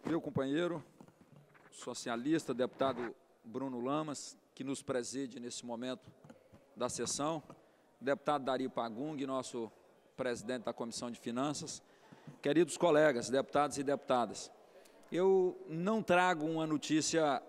meu companheiro, socialista, deputado Bruno Lamas, que nos preside nesse momento da sessão, deputado Dari Pagung, nosso presidente da Comissão de Finanças, queridos colegas, deputados e deputadas, eu não trago uma notícia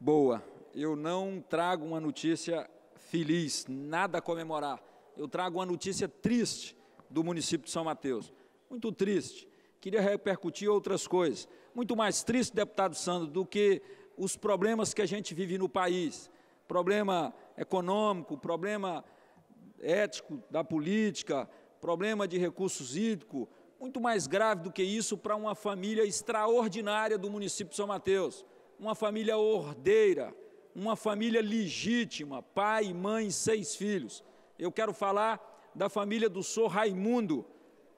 boa, eu não trago uma notícia feliz, nada a comemorar, eu trago uma notícia triste do município de São Mateus, muito triste. Queria repercutir outras coisas, muito mais triste, deputado Sandro, do que os problemas que a gente vive no país, problema econômico, problema ético da política, problema de recursos hídricos, muito mais grave do que isso para uma família extraordinária do município de São Mateus, uma família ordeira, uma família legítima, pai, mãe, 6 filhos. Eu quero falar da família do senhor Raimundo,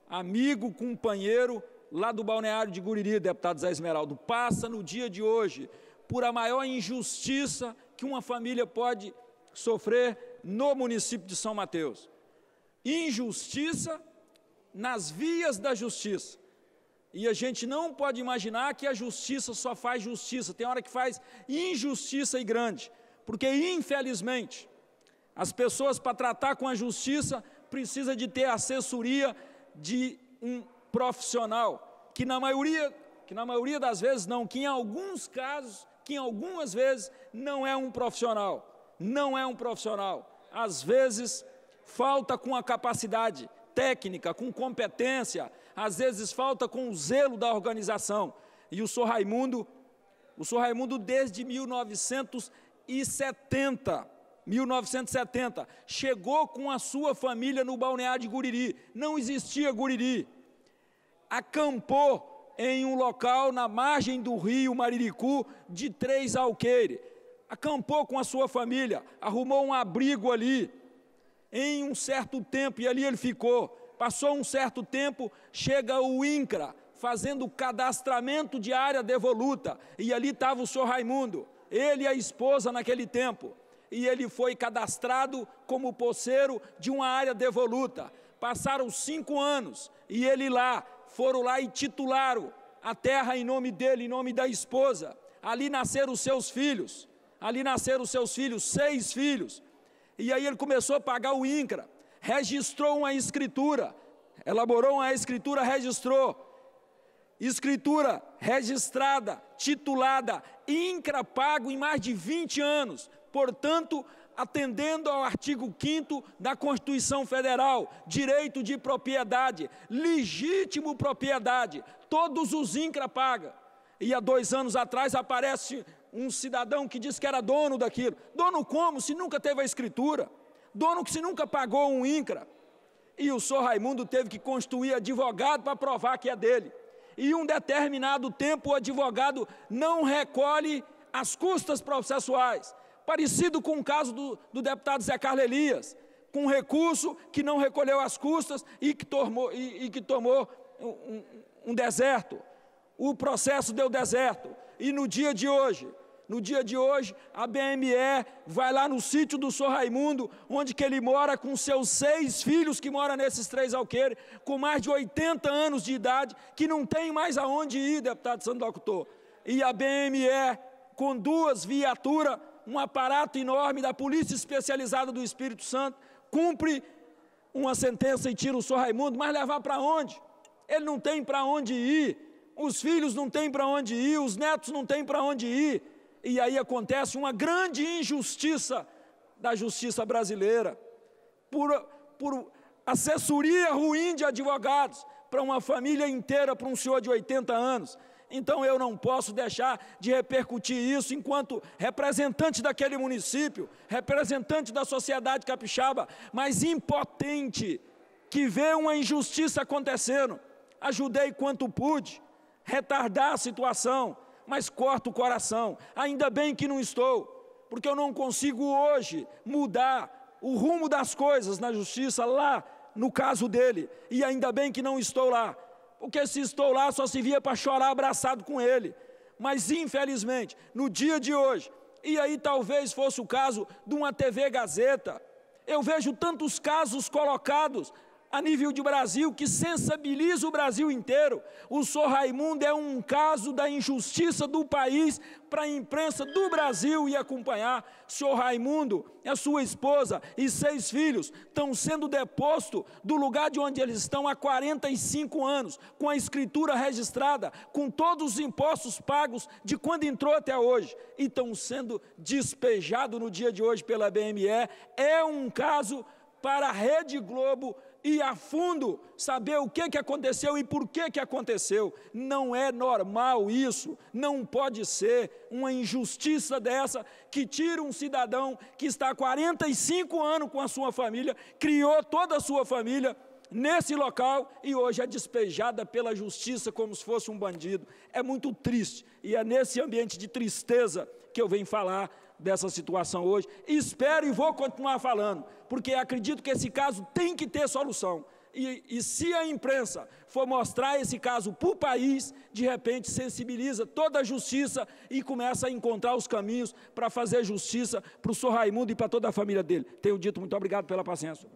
amigo, companheiro, lá do balneário de Guriri, deputado Zé Esmeraldo, passa no dia de hoje por a maior injustiça que uma família pode sofrer no município de São Mateus. Injustiça nas vias da justiça. E a gente não pode imaginar que a justiça só faz justiça, tem hora que faz injustiça e grande, porque infelizmente as pessoas para tratar com a justiça precisam de ter assessoria de um profissional, que na maioria das vezes não, que em alguns casos, que em algumas vezes não é um profissional, às vezes falta com a capacidade técnica, com competência, às vezes falta com o zelo da organização, e o senhor Raimundo desde 1970, chegou com a sua família no balneário de Guriri, não existia Guriri, acampou em um local na margem do rio Mariricu de 3 alqueires, acampou com a sua família, arrumou um abrigo ali, em um certo tempo, e ali ele ficou, passou um certo tempo, chega o INCRA, fazendo cadastramento de área devoluta, e ali estava o senhor Raimundo, ele e a esposa naquele tempo, e ele foi cadastrado como poceiro de uma área devoluta, passaram 5 anos, e ele foram lá e titularam a terra em nome dele, em nome da esposa. Ali nasceram os seus filhos, 6 filhos. E aí ele começou a pagar o INCRA, registrou uma escritura, elaborou uma escritura, registrou. Escritura registrada, titulada, INCRA pago em mais de 20 anos. Portanto, atendendo ao artigo 5º da Constituição Federal, direito de propriedade, legítimo propriedade, todos os INCRA pagam. E há 2 anos atrás aparece um cidadão que diz que era dono daquilo. Dono como? Se nunca teve a escritura. Dono que se nunca pagou um INCRA. E o senhor Raimundo teve que constituir advogado para provar que é dele. E um determinado tempo o advogado não recolhe as custas processuais. Parecido com o caso do deputado Zé Carlos Elias, com recurso que não recolheu as custas e que tomou um deserto. O processo deu deserto. E no dia de hoje, a BME vai lá no sítio do senhor Raimundo, onde que ele mora com seus 6 filhos, que moram nesses 3 alqueires, com mais de 80 anos de idade, que não tem mais aonde ir, deputado Sandro Locutor. E a BME, com 2 viaturas, um aparato enorme da Polícia Especializada do Espírito Santo, cumpre uma sentença e tira o senhor Raimundo, mas levar para onde? Ele não tem para onde ir, os filhos não têm para onde ir, os netos não têm para onde ir, e aí acontece uma grande injustiça da justiça brasileira, por assessoria ruim de advogados, para uma família inteira, para um senhor de 80 anos, Então eu não posso deixar de repercutir isso enquanto representante daquele município, representante da sociedade capixaba, mas impotente, que vê uma injustiça acontecendo. Ajudei quanto pude, retardar a situação, mas corto o coração. Ainda bem que não estou, porque eu não consigo hoje mudar o rumo das coisas na justiça lá no caso dele, e ainda bem que não estou lá, porque se estou lá só se via para chorar abraçado com ele, mas infelizmente no dia de hoje, e aí talvez fosse o caso de uma TV Gazeta, eu vejo tantos casos colocados a nível de Brasil, que sensibiliza o Brasil inteiro. O Sr. Raimundo é um caso da injustiça do país para a imprensa do Brasil ir acompanhar. Sr. Raimundo, a sua esposa e 6 filhos estão sendo depostos do lugar de onde eles estão há 45 anos, com a escritura registrada, com todos os impostos pagos de quando entrou até hoje, e estão sendo despejados no dia de hoje pela BME. É um caso para a Rede Globo ir a fundo, saber o que aconteceu e por que aconteceu. Não é normal isso, não pode ser uma injustiça dessa, que tira um cidadão que está há 45 anos com a sua família, criou toda a sua família nesse local e hoje é despejada pela justiça como se fosse um bandido. É muito triste, e é nesse ambiente de tristeza que eu venho falar dessa situação hoje. Espero e vou continuar falando, porque acredito que esse caso tem que ter solução. E se a imprensa for mostrar esse caso para o país, de repente sensibiliza toda a justiça e começa a encontrar os caminhos para fazer justiça para o Sr. Raimundo e para toda a família dele. Tenho dito, muito obrigado pela paciência.